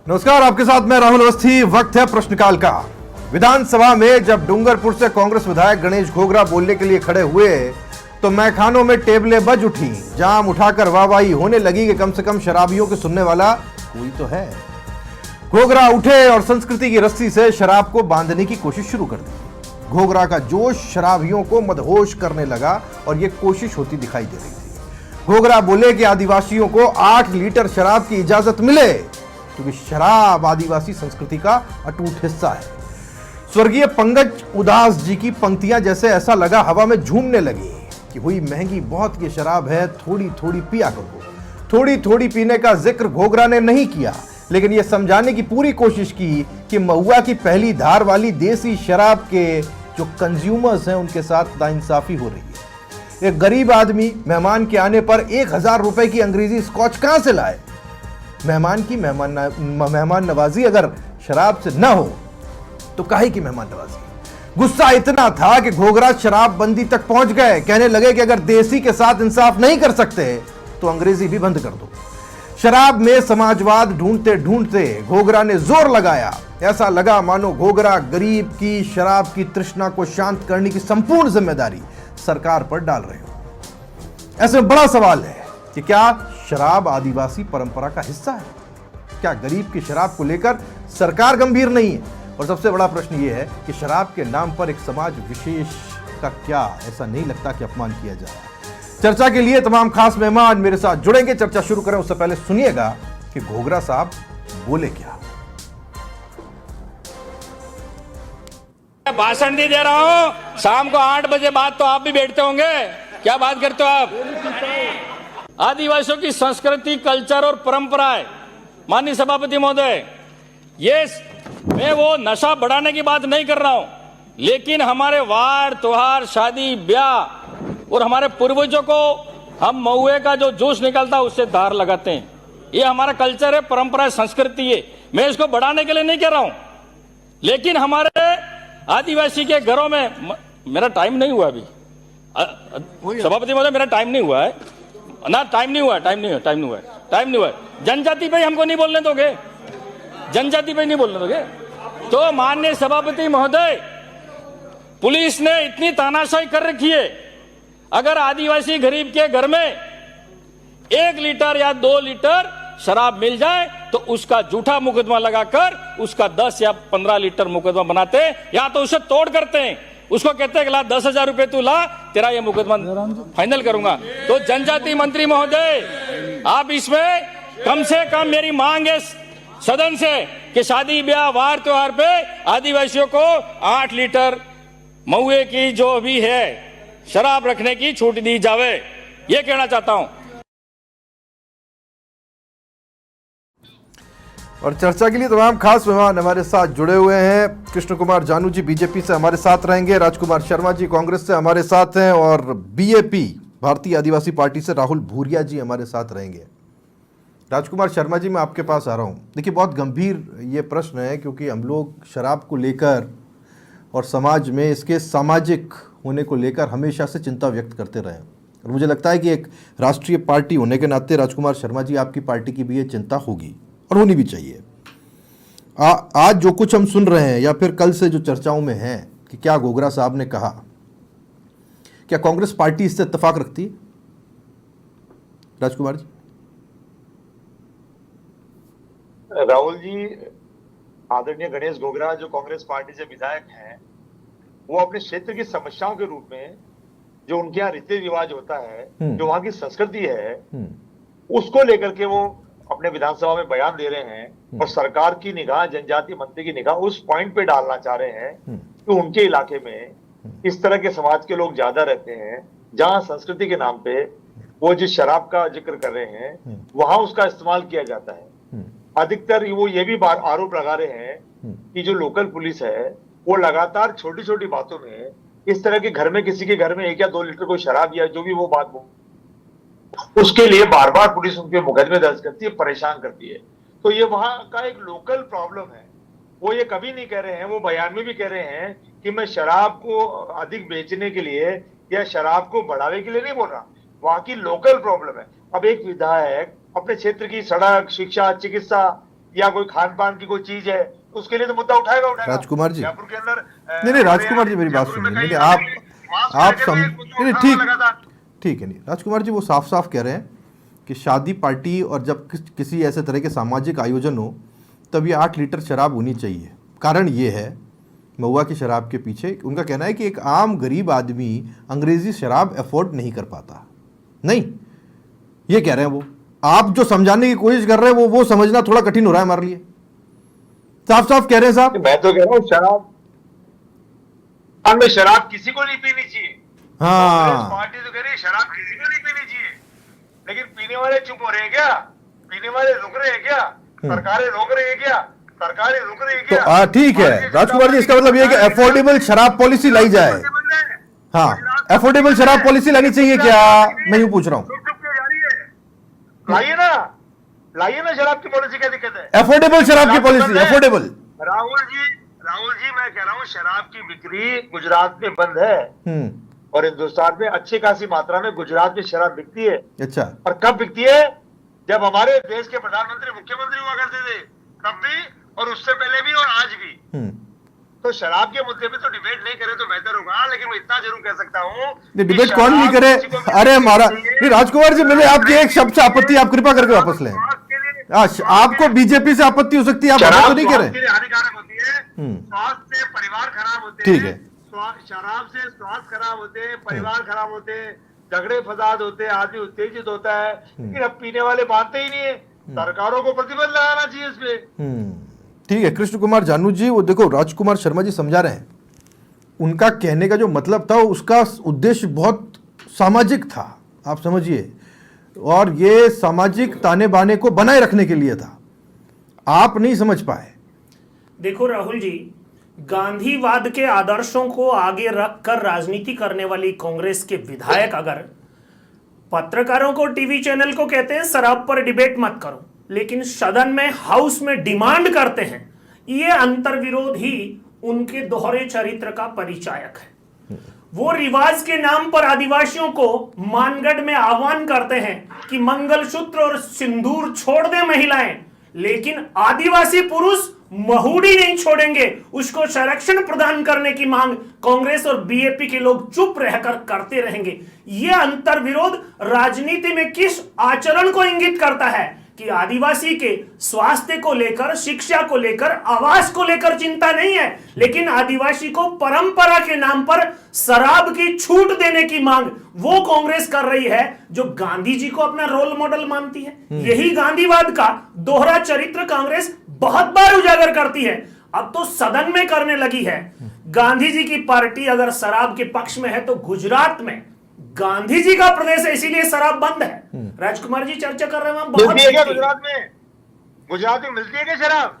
नमस्कार, आपके साथ मैं राहुल अवस्थी। वक्त है प्रश्नकाल का। विधानसभा में जब डूंगरपुर से कांग्रेस विधायक गणेश घोगरा बोलने के लिए खड़े हुए तो मैखानों में टेबलें बज उठी, जाम उठाकर वाहवाही होने लगी कि कम से कम शराबियों के सुनने वाला कोई तो है। घोगरा उठे और संस्कृति की रस्सी से शराब को बांधने की कोशिश शुरू कर दी। घोगरा का जोश शराबियों को मदहोश करने लगा और यह कोशिश होती दिखाई दे रही थी। घोगरा बोले कि आदिवासियों को 8 लीटर शराब की इजाजत मिले, क्योंकि शराब आदिवासी संस्कृति का अटूट हिस्सा है। स्वर्गीय पंकज उदास जी की पंक्तियां जैसे ऐसा लगा हवा में झूमने लगी कि हुई महंगी बहुत ये शराब है, थोड़ी थोड़ी पिया करो। थोड़ी थोड़ी पीने का जिक्र घोगरा ने नहीं किया, लेकिन यह समझाने की पूरी कोशिश की कि महुआ की पहली धार वाली देसी शराब के जो कंज्यूमर्स हैं उनके साथ नाइंसाफी हो रही है। एक गरीब आदमी मेहमान के आने पर 1000 रुपए की अंग्रेजी स्कॉच कहां से लाए? मेहमान नवाजी अगर शराब से ना हो तो काहे की मेहमान नवाजी? गुस्सा इतना था कि घोगरा शराबबंदी तक पहुंच गए। कहने लगे कि अगर देसी के साथ इंसाफ नहीं कर सकते तो अंग्रेजी भी बंद कर दो। शराब में समाजवाद ढूंढते ढूंढते घोगरा ने जोर लगाया। ऐसा लगा मानो घोगरा गरीब की शराब की तृष्णा को शांत करने की संपूर्ण जिम्मेदारी सरकार पर डाल रहे हो। ऐसे बड़ा सवाल है कि क्या शराब आदिवासी परंपरा का हिस्सा है? क्या गरीब की शराब को लेकर सरकार गंभीर नहीं है? और सबसे बड़ा प्रश्न यह है कि शराब के नाम पर एक समाज विशेष का क्या ऐसा नहीं लगता कि अपमान किया जा रहा है? चर्चा के लिए तमाम खास मेहमान मेरे साथ जुड़ेंगे। चर्चा शुरू करें उससे पहले सुनिएगा कि घोगरा साहब बोले क्या। भाषण नहीं दे रहा हूं। शाम को 8 बजे बाद तो आप भी बैठते होंगे। क्या बात करते हो आप? आदिवासियों की संस्कृति, कल्चर और परंपराएं, माननीय सभापति महोदय, ये मैं वो नशा बढ़ाने की बात नहीं कर रहा हूं, लेकिन हमारे वार त्योहार, शादी ब्याह और हमारे पूर्वजों को हम महुए का जो जूस निकलता है उससे धार लगाते हैं। ये हमारा कल्चर है, परंपरा है, संस्कृति है। मैं इसको बढ़ाने के लिए नहीं कह रहा हूं, लेकिन हमारे आदिवासी के घरों में मेरा टाइम नहीं हुआ अभी सभापति महोदय, मेरा टाइम नहीं हुआ है ना। टाइम नहीं हुआ है। जनजाति पे हमको नहीं बोलने दोगे? जनजाति पे नहीं बोलने दोगे तो माननीय सभापति महोदय, पुलिस ने इतनी तानाशाही कर रखी है। अगर आदिवासी गरीब के घर में 1 लीटर या 2 लीटर शराब मिल जाए तो उसका झूठा मुकदमा लगाकर उसका 10 या 15 लीटर मुकदमा बनाते हैं, या तो उसे तोड़ करते हैं। उसको कहते हैं कि ला 10,000 रुपए तू ला, तेरा ये मुकदमा फाइनल करूंगा। तो जनजाति मंत्री महोदय, आप इसमें कम से कम मेरी मांग है सदन से कि शादी ब्याह वार त्योहार पे आदिवासियों को 8 लीटर महुए की जो भी है शराब रखने की छूट दी जावे। ये कहना चाहता हूं। और चर्चा के लिए तमाम खास मेहमान हमारे साथ जुड़े हुए हैं। कृष्ण कुमार जानू जी बीजेपी से हमारे साथ रहेंगे, राजकुमार शर्मा जी कांग्रेस से हमारे साथ हैं, और बीएपी भारतीय आदिवासी पार्टी से राहुल भूरिया जी हमारे साथ रहेंगे। राजकुमार शर्मा जी, मैं आपके पास आ रहा हूं। देखिए, बहुत गंभीर ये प्रश्न है, क्योंकि हम लोग शराब को लेकर और समाज में इसके सामाजिक होने को लेकर हमेशा से चिंता व्यक्त करते रहे, और मुझे लगता है कि एक राष्ट्रीय पार्टी होने के नाते राजकुमार शर्मा जी, आपकी पार्टी की भी ये चिंता होगी और होनी भी चाहिए। आज जो कुछ हम सुन रहे हैं या फिर कल से जो चर्चाओं में है कि क्या घोगरा साहब ने कहा, क्या कांग्रेस पार्टी इससे इत्तेफाक रखती है? राजकुमार जी। राहुल जी, आदरणीय गणेश घोगरा जो कांग्रेस पार्टी से विधायक हैं, वो अपने क्षेत्र की समस्याओं के रूप में जो उनके यहाँ रीति रिवाज होता है, जो वहां की संस्कृति है, उसको लेकर के वो अपने विधानसभा में बयान दे रहे हैं और सरकार की निगाह, जनजाति मंत्री की निगाह उस पॉइंट पे डालना चाह रहे हैं कि उनके इलाके में इस तरह के समाज के लोग ज्यादा रहते हैं, जहां संस्कृति के नाम पे वो जिस शराब का जिक्र कर रहे हैं वहां उसका इस्तेमाल किया जाता है। अधिकतर वो ये भी आरोप लगा रहे हैं कि जो लोकल पुलिस है वो लगातार छोटी छोटी बातों में इस तरह के घर में, किसी के घर में 1 या 2 लीटर कोई शराब या जो भी वो बात, उसके लिए बार बार पुलिस उनके मुकदमे दर्ज करती है, परेशान करती है। तो ये वहां का एक लोकल प्रॉब्लम है। वो ये कभी नहीं कह रहे हैं, वो बयान में भी कह रहे हैं कि मैं शराब को अधिक बेचने के लिए या शराब को बढ़ावे के लिए नहीं बोल रहा, वहां की लोकल प्रॉब्लम है। अब एक विधायक अपने क्षेत्र की सड़क, शिक्षा, चिकित्सा या कोई खान पान की कोई चीज है, उसके लिए तो मुद्दा उठाएगा। राजकुमार जी, जयपुर के अंदर नहीं राजकुमार जी मेरी बात सुनिए, नहीं आप नहीं ठीक है, नहीं राजकुमार जी वो साफ साफ कह रहे हैं कि शादी पार्टी और जब किसी ऐसे तरह के सामाजिक आयोजन हो तब ये 8 लीटर शराब होनी चाहिए। कारण ये है महुआ की शराब के पीछे उनका कहना है कि एक आम गरीब आदमी अंग्रेजी शराब अफोर्ड नहीं कर पाता। नहीं, ये कह रहे हैं वो, आप जो समझाने की कोशिश कर रहे हैं वो समझना थोड़ा कठिन हो रहा है हमारे लिए। साफ साफ कह रहे हैं साहब। मैं तो कह रहा हूँ शराब किसी को नहीं पीनी चाहिए। हाँ, पार्टी तो कह रही है शराब किसी को नहीं पीनी चाहिए, लेकिन पीने वाले चुप हो रहे हैं क्या? पीने वाले रुक रहे हैं क्या? सरकारें रोक रही है क्या? सरकारें रुक रही है क्या? तो ठीक है राजकुमार जी, इसका मतलब ये कि अफोर्डेबल शराब पॉलिसी लाई जाए। हाँ, अफोर्डेबल शराब पॉलिसी लानी चाहिए क्या, मैं यूं पूछ रहा हूँ। लाइए ना शराब की पॉलिसी, क्या दिक्कत है? अफोर्डेबल शराब की पॉलिसी, अफोर्डेबल। राहुल जी मैं कह रहा हूँ शराब की बिक्री गुजरात में बंद है और हिंदुस्तान में अच्छी खासी मात्रा में गुजरात में शराब बिकती है। अच्छा, और कब बिकती है? जब हमारे देश के प्रधानमंत्री मुख्यमंत्री हुआ करते थे तब भी, और उससे पहले भी और आज भी। तो शराब के मुद्दे पे तो डिबेट नहीं करे तो बेहतर होगा, लेकिन मैं इतना जरूर कह सकता हूँ डिबेट कौन नहीं करे। अरे हमारा राजकुमार जी, मैंने आपकी एक शब्द से आपत्ति, आप कृपा करके वापस लें। आपको बीजेपी से आपत्ति हो सकती है, आप तो नहीं करें। हानिकारक होती है, स्वास्थ्य से परिवार खराब होते हैं। ठीक है, शराब से स्वास्थ्य खराब होते हैं, परिवार खराब होते हैं, झगड़े फसाद होते हैं, आदमी उत्तेजित होता है। लेकिन अब पीने वाले मानते ही नहीं है। सरकारों को प्रतिबंध लगाना चाहिए इस पे। ठीक है कृष्ण कुमार जानू जी, वो देखो राजकुमार शर्मा जी समझा रहे हैं, उनका कहने का जो मतलब था उसका उद्देश्य बहुत सामाजिक था, आप समझिए, और ये सामाजिक ताने बाने को बनाए रखने के लिए था। आप नहीं समझ पाए। देखो राहुल जी, गांधीवाद के आदर्शों को आगे रखकर राजनीति करने वाली कांग्रेस के विधायक अगर पत्रकारों को, टीवी चैनल को कहते हैं शराब पर डिबेट मत करो, लेकिन सदन में, हाउस में डिमांड करते हैं, ये अंतर्विरोध ही उनके दोहरे चरित्र का परिचायक है। वो रिवाज के नाम पर आदिवासियों को मानगढ़ में आह्वान करते हैं कि मंगलसूत्र और सिंदूर छोड़ दें महिलाएं, लेकिन आदिवासी पुरुष महुड़ी नहीं छोड़ेंगे। उसको संरक्षण प्रदान करने की मांग कांग्रेस और बीएपी के लोग चुप रहकर करते रहेंगे। यह अंतर्विरोध राजनीति में किस आचरण को इंगित करता है कि आदिवासी के स्वास्थ्य को लेकर, शिक्षा को लेकर, आवास को लेकर चिंता नहीं है, लेकिन आदिवासी को परंपरा के नाम पर शराब की छूट देने की मांग वो कांग्रेस कर रही है जो गांधी जी को अपना रोल मॉडल मानती है। यही गांधीवाद का दोहरा चरित्र कांग्रेस बहुत बार उजागर करती है, अब तो सदन में करने लगी है। गांधी जी की पार्टी अगर शराब के पक्ष में है तो गुजरात में गांधी जी का प्रदेश है, इसीलिए शराब बंद है। राजकुमार जी चर्चा कर रहे हैं, मिलती है क्या गुजरात में? गुजरात में मिलती है क्या शराब?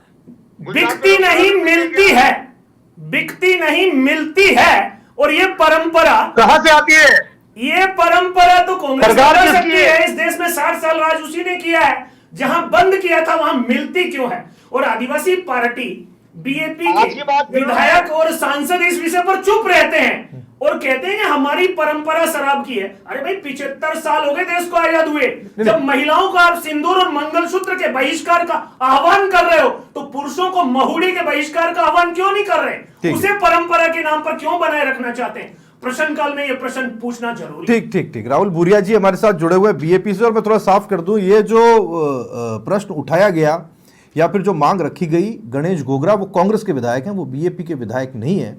बिकती नहीं, मिलती है। बिकती नहीं, मिलती है। और ये परंपरा कहां से आती है? ये परंपरा तो कांग्रेस कर सकती है। इस देश में 60 साल राज उसी ने किया है। जहां बंद किया था वहां मिलती क्यों है? और आदिवासी पार्टी, बीएपी के विधायक और सांसद इस विषय पर चुप रहते हैं और कहते हैं हमारी परंपरा शराब की है। अरे भाई 75 साल हो गए देश को आजाद हुए, जब महिलाओं का आप सिंदूर और मंगलसूत्र के बहिष्कार का आह्वान कर रहे हो तो पुरुषों को महुड़ी के बहिष्कार का आह्वान क्यों नहीं कर रहे? उसे परंपरा के नाम पर क्यों बनाए रखना चाहते हैं? प्रश्न काल में यह प्रश्न पूछना जरूरी। ठीक। राहुल भूरिया जी हमारे साथ जुड़े हुए बीएपी से, और मैं थोड़ा साफ कर दूं, ये जो प्रश्न उठाया गया या फिर जो मांग रखी गई, गणेश गोगरा वो कांग्रेस के विधायक हैं, वो बीएपी के विधायक नहीं है।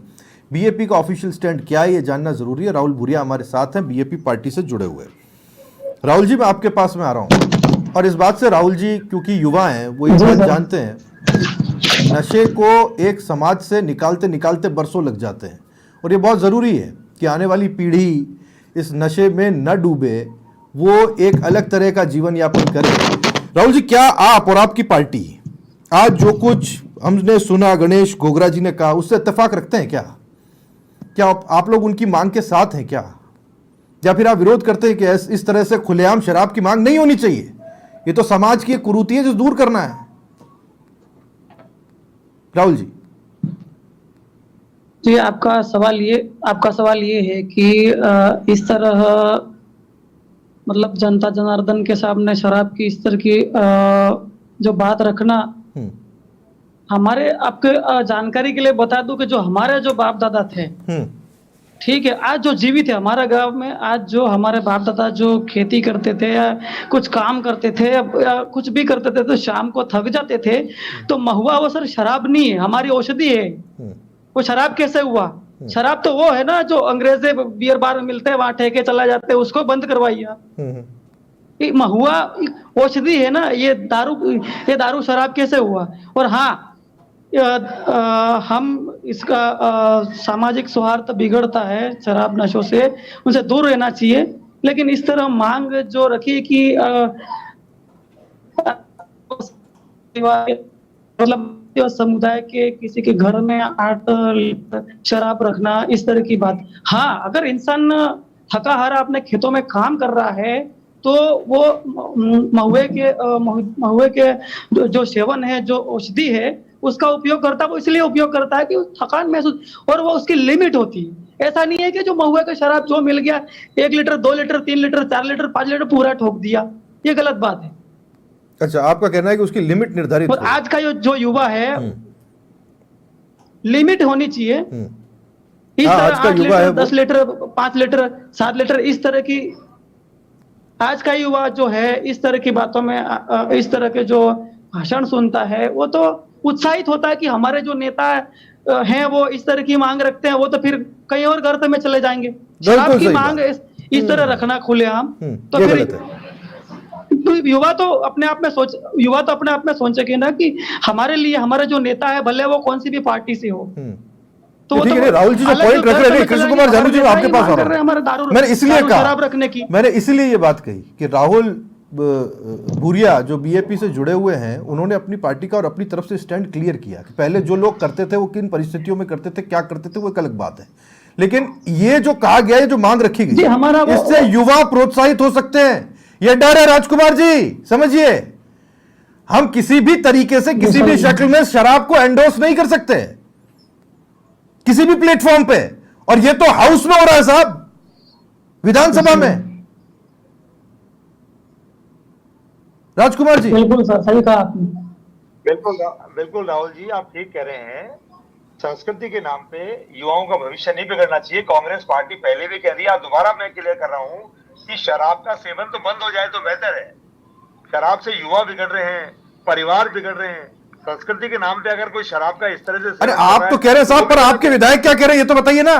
बीएपी का ऑफिशियल स्टैंड क्या है ये जानना जरूरी है। राहुल भूरिया हमारे साथ हैं, बीएपी पार्टी से जुड़े हुए। राहुल जी मैं आपके पास में आ रहा हूं, और इस बात से राहुल जी क्योंकि युवा हैं वो ये बात जानते हैं, नशे को एक समाज से निकालते निकालते बरसों लग जाते हैं, और ये बहुत ज़रूरी है कि आने वाली पीढ़ी इस नशे में न डूबे, वो एक अलग तरह का जीवन यापन करे। राहुल जी, क्या आप और आपकी पार्टी आज जो कुछ हमने सुना गणेश गोगरा जी ने कहा उससे इत्तेफाक रखते हैं क्या? क्या आप लोग उनकी मांग के साथ हैं क्या, या फिर आप विरोध करते हैं कि इस तरह से खुलेआम शराब की मांग नहीं होनी चाहिए? ये तो समाज की एक कुरीति है जो दूर करना है। राहुल जी, आपका सवाल ये है कि इस तरह मतलब जनता जनार्दन के सामने शराब की इस तरह की जो बात रखना हमारे आपके जानकारी के लिए बता दूं कि जो हमारे जो बाप दादा थे, ठीक है, आज जो जीवित है हमारे गांव में, आज जो हमारे बाप दादा जो खेती करते थे या कुछ काम करते थे या कुछ भी करते थे, तो शाम को थक जाते थे, तो महुआ वो सर शराब नहीं है, हमारी औषधि है। वो शराब कैसे हुआ? शराब तो वो है ना जो अंग्रेजे बियर बार में मिलते हैं, वहां ठेके चला जाते हैं, उसको बंद करवाइए। ये महुआ औषधि है ना, ये दारू शराब कैसे हुआ? और हाँ, हम इसका सामाजिक सौहार्द बिगड़ता है शराब नशों से, उनसे दूर रहना चाहिए। लेकिन इस तरह मांग जो रखी कि मतलब समुदाय के किसी के घर में 8 लीटर शराब रखना, इस तरह की बात। हाँ, अगर इंसान थका हारा अपने खेतों में काम कर रहा है तो वो महुए के जो सेवन है, जो औषधि है, उसका उपयोग करता है। वो इसलिए उपयोग करता है कि थकान महसूस, और वो उसकी लिमिट होती है। ऐसा नहीं है कि जो महुए का शराब जो मिल गया 1 litre 2 litre 3 litre 4 litre 5 litre पूरा ठोक दिया, ये गलत बात है। अच्छा, आपका कहना है कि उसकी लिमिट निर्धारित और आज का जो युवा है, लिमिट होनी चाहिए। इस तरह 8 लीटर 10 लीटर 5 लीटर 7 लीटर इस तरह की, आज का युवा जो है इस तरह की बातों में, इस तरह के जो भाषण सुनता है, वो तो उत्साहित होता है कि हमारे जो नेता हैं वो इस तरह की मांग रखते हैं, वो तो फिर कहीं और गर्त में चले जाएंगे। शराब की मांग इस तरह रखना खुलेआम, तो फिर तो युवा तो अपने आप में सोचेंगे ना कि हमारे लिए हमारे जो नेता है, भले वो कौन सी भी पार्टी से हो। तो ठीक है, राहुल जी जो पॉइंट रख रहे हैं, कृष्ण कुमार जानू जी आपके पास आ रहा हूं। मैंने इसलिए कहा, शराब रखने की, मैंने इसलिए ये बात कही कि राहुल भूरिया जो बीएपी से जुड़े हुए हैं, उन्होंने अपनी पार्टी का और अपनी तरफ से स्टैंड क्लियर किया कि पहले जो लोग करते थे वो किन परिस्थितियों में करते थे, क्या करते थे, वो एक अलग बात है। लेकिन ये जो कहा गया है, जो मांग रखी गई, इससे युवा प्रोत्साहित हो सकते हैं, ये डर है राजकुमार जी, समझिए। हम किसी भी तरीके से किसी भी शक्ल में शराब को एंडोर्स नहीं कर सकते किसी भी प्लेटफॉर्म पे, और ये तो हाउस में हो रहा है साहब, विधानसभा में। राजकुमार जी। बिल्कुल सर, सही कहा आपने। बिल्कुल राहुल जी, आप ठीक कह रहे हैं। संस्कृति के नाम पे युवाओं का भविष्य नहीं बिगड़ना चाहिए। कांग्रेस पार्टी पहले भी कह दिया, दोबारा मैं क्लियर कर रहा हूं कि शराब का सेवन तो बंद हो जाए तो बेहतर है। शराब से युवा बिगड़ रहे हैं, परिवार बिगड़ रहे हैं। संस्कृति के नाम पे अगर कोई शराब का इस तरह से, अरे आप तो कह रहे हैं साहब, पर आपके विधायक क्या कह रहे हैं ये तो बताइए ना।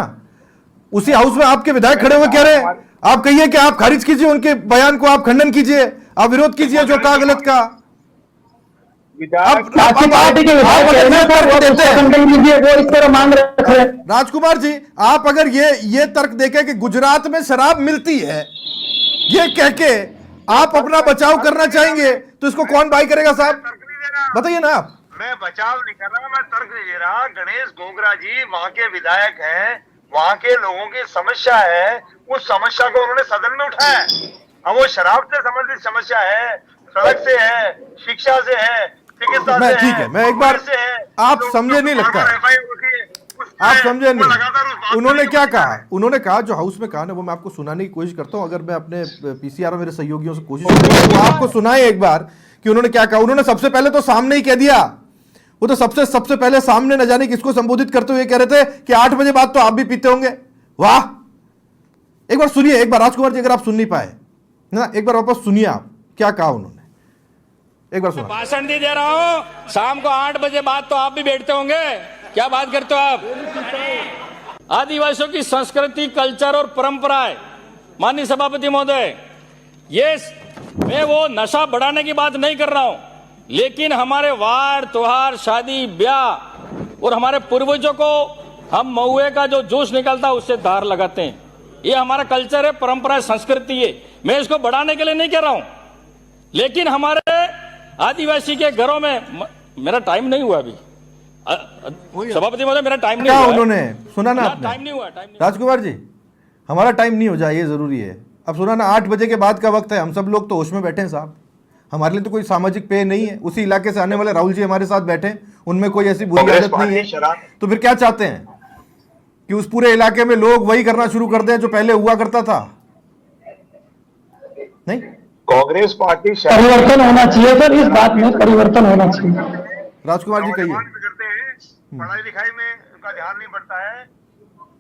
उसी हाउस में आपके विधायक खड़े हुए कह रहे हैं, आप कहिए कि आप खारिज कीजिए उनके बयान को, आप खंडन कीजिए, आप विरोध कीजिए जो कहा गलत का। राजकुमार जी, आप अगर ये तर्क देके कि गुजरात में शराब मिलती है, ये कह के आप अपना बचाव करना चाहेंगे, तो इसको कौन बाई करेगा साहब, बताइए ना आप। मैं बचाव नहीं कर रहा, मैं तर्क नहीं दे रहा। गणेश गोगरा जी वहां के विधायक हैं, वहां के लोगों की समस्या है, उस समस्या को उन्होंने सदन में उठाया। अब वो शराब से संबंधित समस्या है, सड़क से है, शिक्षा से है, चिकित्सा से है। ठीक है, मैं एक बार, आप समझे नहीं लगता, आप समझे नहीं। उन्होंने क्या कहा, उन्होंने कहा जो हाउस में कहा ना, वो मैं आपको सुनाने की कोशिश करता हूं। अगर मैं अपने पीसीआर और मेरे सहयोगियों से कोशिश करता हूं तो आपको सुनाए एक बार कि उन्होंने क्या कहा। उन्होंने सबसे पहले तो सामने ही कह दिया, वो तो सबसे पहले सामने न जाने किसको संबोधित करते हुए कह रहे थे कि 8 बजे बाद तो आप भी पीते होंगे। वाह, एक बार सुनिए, एक बार राजकुमार जी, अगर आप सुन नहीं पाए ना, एक बार वापस सुनिए आप क्या कहा उन्होंने, एक बार सुना। भाषण नहीं दे रहा हूं, शाम को 8 बजे बाद तो आप भी बैठते होंगे, क्या बात करते हो आप। आदिवासियों की संस्कृति, कल्चर और परंपराएं, माननीय सभापति महोदय, ये मैं वो नशा बढ़ाने की बात नहीं कर रहा हूं, लेकिन हमारे वार त्योहार, शादी ब्याह और हमारे पूर्वजों को हम महुए का जो जूस निकलता है उससे धार लगाते हैं। ये हमारा कल्चर है, परंपरा है, संस्कृति है। मैं इसको बढ़ाने के लिए नहीं कह रहा हूं, लेकिन हमारे आदिवासी के घरों में, मेरा टाइम नहीं हुआ अभी सभापति महोदय, मेरा टाइम नहीं हुआ। उन्होंने सुना ना, टाइम नहीं हुआ। राजकुमार जी, हमारा टाइम नहीं हो जाए ये जरूरी है। अब सुना ना, 8 बजे के बाद का वक्त है, हम सब लोग तो होश में बैठे हैं साहब, हमारे लिए तो कोई सामाजिक पेय नहीं है। उसी इलाके से आने वाले राहुल जी हमारे साथ बैठे, उनमें कोई ऐसी बुरी आदत नहीं है। तो फिर क्या चाहते हैं कि उस पूरे इलाके में लोग वही करना शुरू कर दें जो पहले हुआ करता था? नहीं, कांग्रेस पार्टी परिवर्तन होना चाहिए सर, इस बात में परिवर्तन होना चाहिए। राजकुमार जी कहिए। नौजवान बिगड़ते हैं, पढ़ाई लिखाई में उनका ध्यान नहीं बढ़ता है,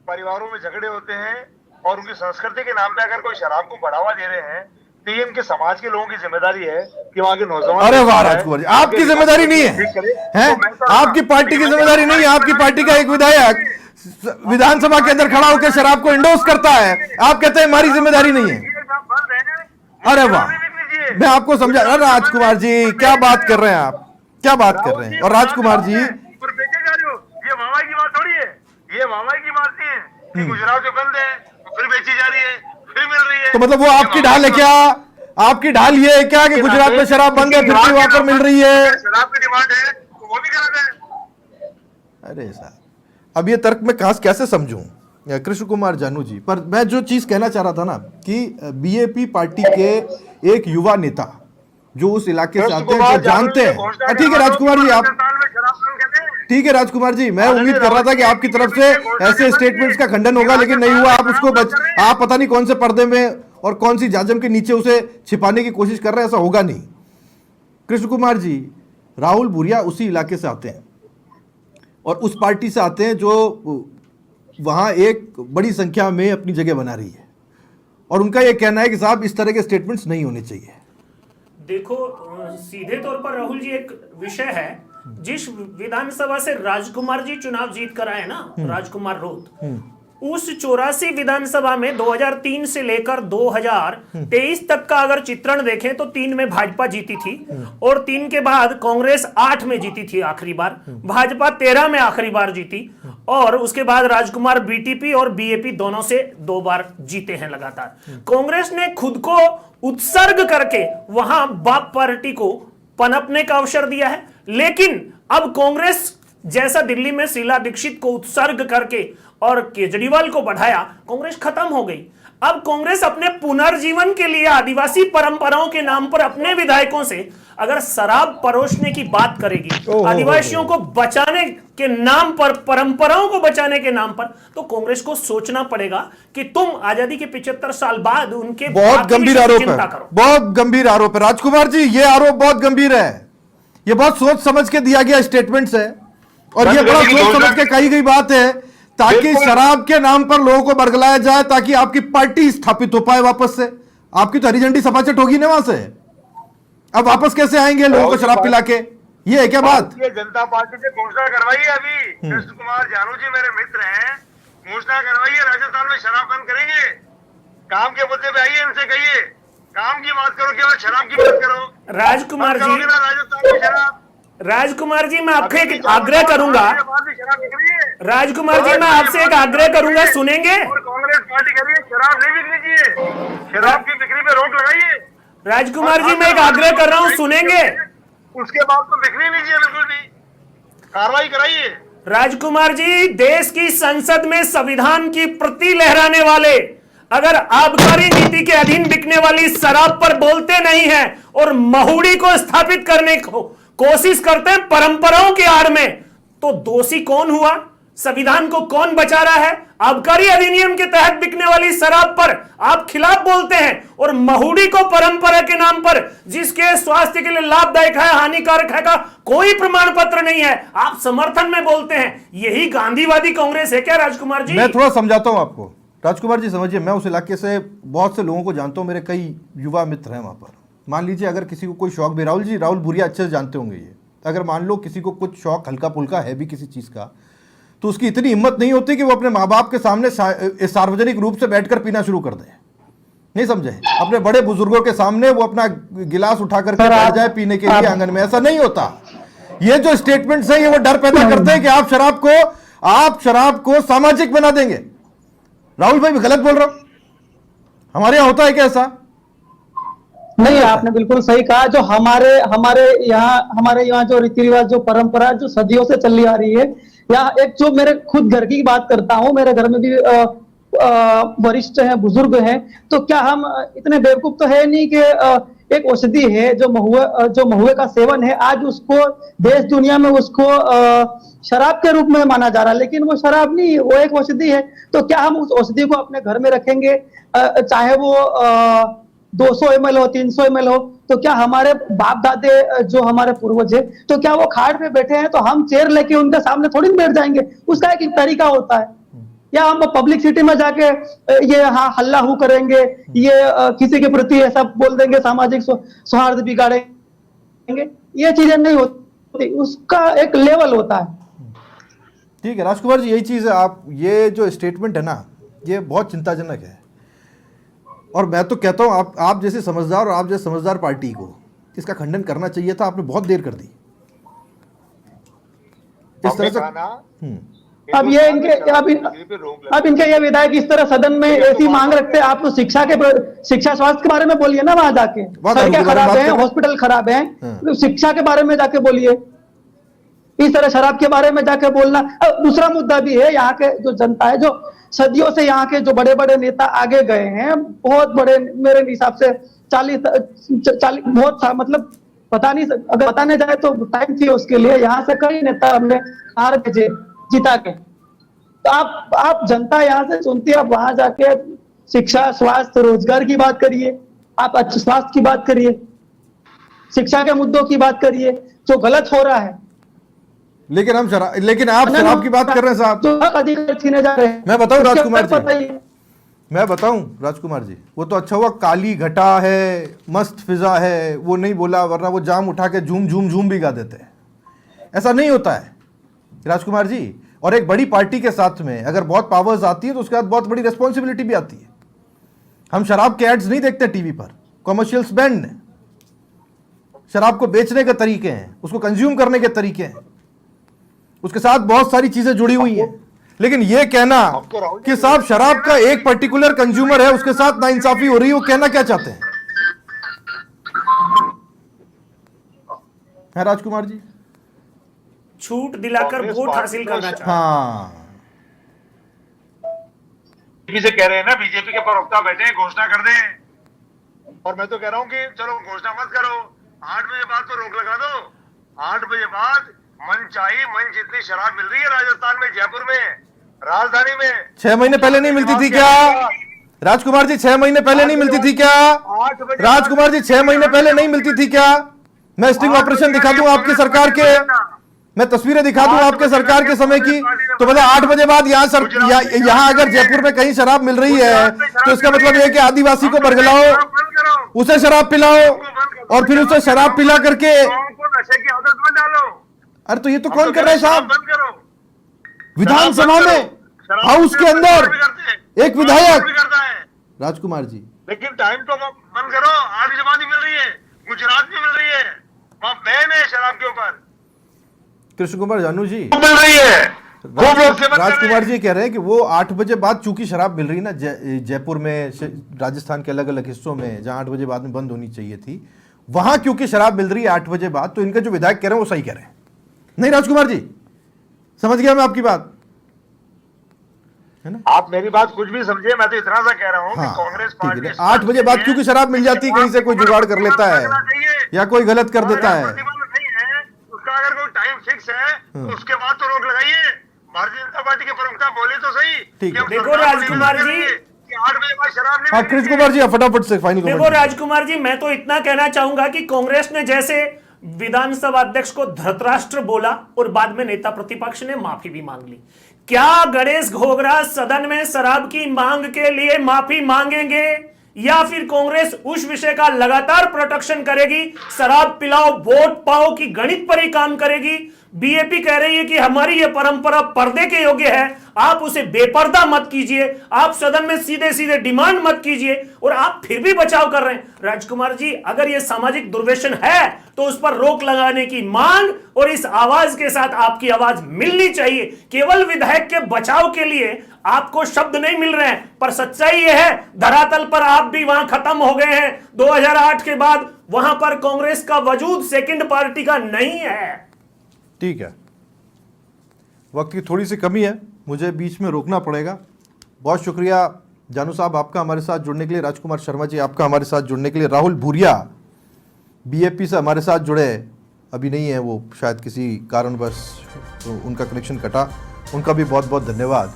परिवारों में झगड़े होते हैं, और उनकी संस्कृति के नाम पे अगर कोई शराब को बढ़ावा दे रहे हैं तो ये इनके समाज के लोगों की जिम्मेदारी है कि वहाँ के नौजवान। अरे वाह राजकुमार जी, आपकी जिम्मेदारी नहीं है, आपकी पार्टी की जिम्मेदारी नहीं है। आपकी पार्टी का एक विधायक विधानसभा के अंदर खड़ा होकर शराब को इंडोर्स करता है, आप कहते हैं हमारी जिम्मेदारी नहीं है। अरे वाह, मैं आपको समझा। अरे राजकुमार जी क्या बात कर रहे हैं आप, क्या बात कर रहे हैं। और राजकुमार जी ये मामाई की बात थोड़ी है, ये मामाई की बात नहीं है कि गुजरात से बंद है फिर बेची जा रही है फिर मिल रही है। तो मतलब वो आपकी ढाल है क्या, आपकी ढाल ये है क्या कि गुजरात में शराब बंद है फिर भी वहां पर मिल रही है? शराब की डिमांड है तो वो भी गलत है। अरे साहब, अब ये तर्क मैं कहां कैसे समझूं कृष्ण कुमार जानू जी। पर मैं जो चीज कहना चाह रहा था ना कि बीएपी पार्टी के एक युवा नेता जो उस इलाके से आते हैं, जो जानते हैं। ठीक है राजकुमार जी, आप ठीक है राजकुमार जी, मैं उम्मीद कर रहा था कि आपकी तरफ से ऐसे स्टेटमेंट्स का खंडन होगा, लेकिन नहीं हुआ। आप उसको आप पता नहीं कौन से पर्दे में और कौन सी जाजम के नीचे उसे छिपाने की कोशिश कर रहे हैं, ऐसा होगा नहीं। कृष्ण कुमार जी, राहुल भूरिया उसी इलाके से आते हैं और उस पार्टी से आते हैं जो वहां एक बड़ी संख्या में अपनी जगह बना रही है, और उनका यह कहना है कि साहब इस तरह के स्टेटमेंट्स नहीं होने चाहिए। देखो, सीधे तौर पर राहुल जी एक विषय है, जिस विधानसभा से राजकुमार जी चुनाव जीत कर आए ना, राजकुमार रोत, उस 84 विधानसभा में 2003 से लेकर 2023 तक का अगर चित्रण देखें तो 3 में भाजपा जीती थी और 3 के बाद कांग्रेस 8 में जीती थी आखिरी बार, भाजपा 13 में आखिरी बार जीती, और उसके बाद राजकुमार बीटीपी और बीएपी दोनों से 2 बार जीते हैं लगातार। कांग्रेस ने खुद को उत्सर्ग करके वहां बाप पार्टी को पनपने का अवसर दिया है, लेकिन अब कांग्रेस जैसा दिल्ली में शीला दीक्षित को उत्सर्ग करके और केजरीवाल को बढ़ाया, कांग्रेस खत्म हो गई। अब कांग्रेस अपने पुनर्जीवन के लिए आदिवासी परंपराओं के नाम पर अपने विधायकों से अगर शराब परोसने की बात करेगी, आदिवासियों को बचाने के नाम पर, परंपराओं को बचाने के नाम पर, तो कांग्रेस को सोचना पड़ेगा कि तुम आजादी के 75 साल बाद उनके बहुत गंभीर आरोप है, बहुत गंभीर आरोप है राजकुमार जी, ये आरोप बहुत गंभीर है, ये बहुत सोच समझ के दिया गया स्टेटमेंट्स है, और ये बड़ा सोच समझ के कही गई बात है ताकि शराब के नाम पर लोगों को बरगलाया जाए, ताकि आपकी पार्टी स्थापित हो पाए वापस से। आपकी तो हरी झंडी सपाचट होगी ना वहां से, अब वापस कैसे आएंगे लोगों को शराब पिला के? ये है क्या बात? जनता पार्टी से घोषणा करवाइए, अभी कृष्ण कुमार जानू जी मेरे मित्र हैं, घोषणा करवाइए राजस्थान में शराब बंद करेंगे। काम के मुद्दे पे आइए, इनसे कहिए काम की बात करो, केवल शराब की बात करो। राजकुमार जी, राजस्थान में शराब, राजकुमार जी, मैं आपसे एक आग्रह करूंगा, राजकुमार जी मैं आपसे एक आग्रह करूंगा, सुनेंगे? कांग्रेस पार्टी कह रही है शराब नहीं बिकनी चाहिए, शराब की बिक्री पे रोक लगाइए। राजकुमार जी मैं एक आग्रह कर रहा हूं, सुनेंगे? उसके बाद तो बिक्री नहीं चाहिए, बिल्कुल भी कार्रवाई कराइए। राजकुमार जी, देश की संसद में संविधान की प्रति लहराने वाले अगर आबकारी नीति के अधीन बिकने वाली शराब पर बोलते नहीं है और महुड़ी को स्थापित करने को कोशिश करते हैं परंपराओं की आड़ में, तो दोषी कौन हुआ? संविधान को कौन बचा रहा है? आबकारी अधिनियम के तहत बिकने वाली शराब पर आप खिलाफ बोलते हैं और महुड़ी को परंपरा के नाम पर, जिसके स्वास्थ्य के लिए लाभदायक है, हानिकारक है का कोई प्रमाण पत्र नहीं है, आप समर्थन में बोलते हैं। यही गांधीवादी कांग्रेस है क्या राजकुमार जी? मैं थोड़ा समझाता हूं आपको। राजकुमार जी समझिए, मैं उस इलाके से बहुत से लोगों को जानता हूं, मेरे कई युवा मित्र हैं वहां पर। मान लीजिए अगर किसी को कोई शौक भी, राहुल भूरिया अच्छे से जानते होंगे ये, अगर मान लो किसी को कुछ शौक हल्का फुल्का है भी किसी चीज़ का, तो उसकी इतनी हिम्मत नहीं होती कि वो अपने माँ बाप के सामने सार्वजनिक रूप से बैठकर पीना शुरू कर दे। नहीं समझे? अपने बड़े बुजुर्गों के सामने वो अपना गिलास उठाकर बैठ जाए पीने के लिए आंगन में, ऐसा नहीं होता। ये जो स्टेटमेंट्स है ये वो डर पैदा करते हैं कि आप शराब को सामाजिक बना देंगे। राहुल भाई गलत बोल रहा हूं? हमारे यहाँ होता है क्या ऐसा? नहीं, आपने बिल्कुल सही कहा। जो हमारे यहाँ जो रीति रिवाज, जो परंपरा जो सदियों से चली आ रही है, या एक जो मेरे खुद घर की बात करता हूँ, मेरे घर में भी वरिष्ठ हैं, बुजुर्ग हैं, तो क्या हम इतने बेवकूफ तो है नहीं कि एक औषधि है जो महुए का सेवन है, आज उसको देश दुनिया में उसको शराब के रूप में माना जा रहा है, लेकिन वो शराब नहीं, वो एक औषधि है। तो क्या हम उस औषधि को अपने घर में रखेंगे, चाहे वो 200 ml हो, 300 ml हो, तो क्या हमारे बाप दादे जो हमारे पूर्वज है, तो क्या वो खाट पे बैठे हैं तो हम चेयर लेके उनके सामने थोड़ी बैठ जाएंगे? उसका एक तरीका होता है। या हम पब्लिक सिटी में जाके ये हल्ला हु करेंगे, ये किसी के प्रति ऐसा बोल देंगे, सामाजिक सौहार्द बिगाड़ेंगे, ये चीजें नहीं होती, उसका एक लेवल होता है। ठीक है राजकुमार जी, यही चीज़ है। आप ये जो स्टेटमेंट है ना, ये बहुत चिंताजनक है। और मैं तो कहता हूँ आप जैसे समझदार और आप जैसे समझदार पार्टी को इसका खंडन करना चाहिए था। आपने बहुत देर कर दी इस तरह से। अब ये इनके ये विधायक इस तरह सदन में ऐसी मांग रखते हैं। आप तो शिक्षा स्वास्थ्य के बारे में बोलिए ना, वहां जाके सड़कें खराब है, हॉस्पिटल खराब है, तो शिक्षा के बारे में जाके बोलिए। इस तरह शराब के बारे में जाके बोलना। दूसरा मुद्दा भी है, यहाँ के जो जनता है, जो सदियों से यहाँ के जो बड़े बड़े नेता आगे गए हैं, बहुत बड़े, मेरे हिसाब से 40 बहुत, मतलब पता नहीं, अगर बताने जाए तो टाइम थी उसके लिए। यहाँ से कई नेता हमने हार भेजे जिता के। तो आप जनता यहाँ से सुनती है, आप वहां जाके शिक्षा, स्वास्थ्य, रोजगार की बात करिए, आप अच्छे स्वास्थ्य की बात करिए, शिक्षा के मुद्दों की बात करिए, जो गलत हो रहा है। लेकिन आप शराब की बात कर रहे हैं साहब, तो अधिकार छीने जा रहे हैं। मैं बताऊं राजकुमार जी, वो तो अच्छा हुआ काली घटा है, मस्त फिजा है, वो नहीं बोला, वरना वो जाम उठा के झूम झूम झूम भी गा देते हैं। ऐसा नहीं होता है राजकुमार जी। और एक बड़ी पार्टी के साथ में अगर बहुत पावर्स आती है तो उसके बाद बहुत बड़ी रिस्पॉन्सिबिलिटी भी आती है। हम शराब के एड्स नहीं देखते टीवी पर, कॉमर्शियल्स बैंड है। शराब को बेचने के तरीके हैं, उसको कंज्यूम करने के तरीके हैं, उसके साथ बहुत सारी चीजें जुड़ी हुई हैं। लेकिन यह कहना कि साहब शराब का एक पर्टिकुलर कंज्यूमर है, उसके साथ नाइंसाफी हो रही है, वो कहना क्या चाहते हैं? है राजकुमार जी, छूट दिलाकर वोट हासिल करना चाहते हैं। हाँ, से कह रहे हैं ना, बीजेपी के प्रवक्ता बैठे हैं, घोषणा कर दें। और मैं तो कह रहा हूं कि चलो घोषणा मत करो, 8 बजे बाद तो रोक लगा दो। 8 बजे बाद मन जितनी शराब मिल रही है राजस्थान में, जयपुर में, राजधानी में, 6 महीने पहले नहीं मिलती थी क्या राजकुमार जी? 6 महीने पहले नहीं मिलती थी क्या राजकुमार जी? 6 महीने पहले नहीं मिलती थी क्या? मैं स्टिंग ऑपरेशन दिखा दूं आपकी सरकार के, मैं तस्वीरें दिखा दूं आपके सरकार के समय की, तो मतलब 8 बजे बाद यहाँ अगर जयपुर में कहीं शराब मिल रही है तो इसका मतलब यह कि आदिवासी को बरगलाओ, उसे शराब पिलाओ और फिर उसे शराब पिला करके नशे की आदत में डालो। अरे तो ये तो कौन कर रहा है साहब? विधानसभा में, हाउस के अंदर एक विधायक राजकुमार जी। लेकिन टाइम तो बंद करो। 8 बजे बाद ही मिल रही है, गुजरात में मिल रही है, वहां बैन है शराब के ऊपर। कृष्ण कुमार जानू जी मिल रही है। राजकुमार जी कह रहे हैं कि वो 8 बजे बाद चूंकि शराब मिल रही ना जयपुर में, राजस्थान के अलग अलग हिस्सों में जहां 8 बजे बाद में बंद होनी चाहिए थी, वहां क्योंकि शराब मिल रही है 8 बजे बाद, तो इनके जो विधायक कह रहे हैं वो सही कह रहे हैं। नहीं राजकुमार जी, समझ गया मैं आपकी बात, है ना? आप मेरी बात कुछ भी समझिए, मैं तो इतना सा कह रहा हूं कि कांग्रेस पार्टी 8 बजे बाद क्योंकि शराब मिल जाती है, कहीं से कोई जुगाड़ कर लेता है या कोई गलत कर देता है। उसका अगर कोई टाइम फिक्स है तो उसके बाद तो रोक लगाइए। भारतीय जनता पार्टी के प्रवक्ता बोले तो सही। ठीक है, देखो राजकुमार जी, 8 बजे बाद शराब नहीं। कृष्ण कुमार जी फटाफट से फाइनल। देखो राजकुमार जी, मैं तो इतना कहना चाहूंगा कि कांग्रेस ने जैसे विधानसभा अध्यक्ष को धृतराष्ट्र बोला और बाद में नेता प्रतिपक्ष ने माफी भी मांग ली, क्या गणेश घोगरा सदन में शराब की मांग के लिए माफी मांगेंगे या फिर कांग्रेस उस विषय का लगातार प्रोटेक्शन करेगी? शराब पिलाओ वोट पाओ की गणित पर ही काम करेगी। बीएपी कह रही है कि हमारी यह परंपरा पर्दे के योग्य है, आप उसे बेपर्दा मत कीजिए, आप सदन में सीधे सीधे डिमांड मत कीजिए, और आप फिर भी बचाव कर रहे हैं। राजकुमार जी, अगर यह सामाजिक दुर्व्यसन है तो उस पर रोक लगाने की मांग और इस आवाज के साथ आपकी आवाज मिलनी चाहिए। केवल विधायक के बचाव के लिए आपको शब्द नहीं मिल रहे हैं, पर सच्चाई यह है धरातल पर आप भी वहां खत्म हो गए हैं। 2008 के बाद वहां पर कांग्रेस का वजूद सेकंड पार्टी का नहीं है। ठीक है, वक्त की थोड़ी सी कमी है, मुझे बीच में रोकना पड़ेगा। बहुत शुक्रिया जानू साहब आपका हमारे साथ जुड़ने के लिए, राजकुमार शर्मा जी आपका हमारे साथ जुड़ने के लिए, राहुल भूरिया बीएपी से हमारे साथ जुड़े, अभी नहीं है वो, शायद किसी कारणवश तो उनका कनेक्शन कटा, उनका भी बहुत बहुत धन्यवाद।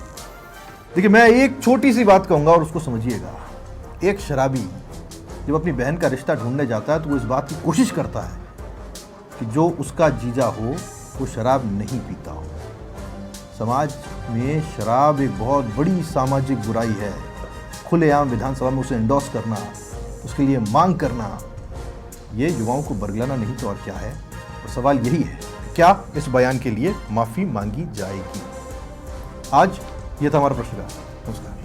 देखिए मैं एक छोटी सी बात कहूँगा और उसको समझिएगा। एक शराबी जब अपनी बहन का रिश्ता ढूंढने जाता है तो वो इस बात की कोशिश करता है कि जो उसका जीजा हो वो शराब नहीं पीता हो। समाज में शराब एक बहुत बड़ी सामाजिक बुराई है। खुलेआम विधानसभा में उसे एंडोर्स करना, उसके लिए मांग करना, ये युवाओं को बरगलाना नहीं तो और क्या है। और सवाल यही है, क्या इस बयान के लिए माफी मांगी जाएगी? आज ये था हमारा प्रश्न। नमस्कार।